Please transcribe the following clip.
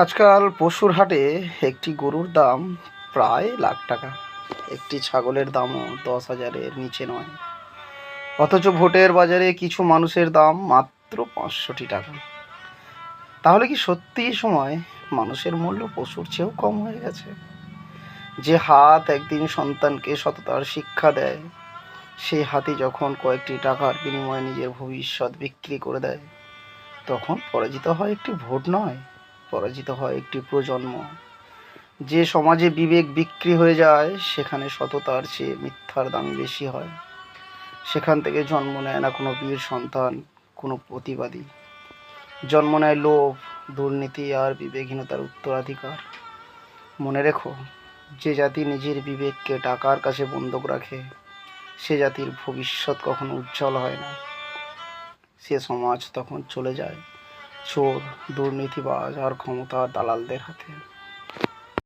আজকাল পশুর হাটে একটি গরুর দাম প্রায় লাখ টাকা, একটি ছাগলের দামও 10,000-এর নিচে নয়। অথচ ভোটের বাজারে কিছু মানুষের দাম মাত্র 65 টাকা। তাহলে কি সত্যি এই সময় মানুষের মূল্য পশুর চেয়েও কম হয়ে গেছে? যে হাত একদিন সন্তানকে সততার শিক্ষা দেয়, সেই হাতি যখন কয়েকটি টাকার বিনিময়ে নিজের ভবিষ্যৎ বিক্রি করে দেয়, তখন পরাজিত হয় একটি ভোট নয়, পরাজিত হয় একটি প্রজন্ম। যে সমাজে বিবেক বিক্রি হয়ে যায়, সেখানে সততার চেয়ে মিথ্যার দাম বেশি হয়। সেখান থেকে জন্ম নেয় না কোনো বীর সন্তান, কোনো প্রতিবাদী। জন্ম নেয় লোভ, দুর্নীতি আর বিবেকহীনতার উত্তরাধিকার। মনে রেখো, যে জাতি নিজের বিবেককে টাকার কাছে বন্ধক রাখে, সে জাতির ভবিষ্যৎ কখনো উজ্জ্বল হয় না। সে সমাজ তখন চলে যায় চোর, দুর্নীতিবাজ আর ক্ষমতার দালালদের হাতে।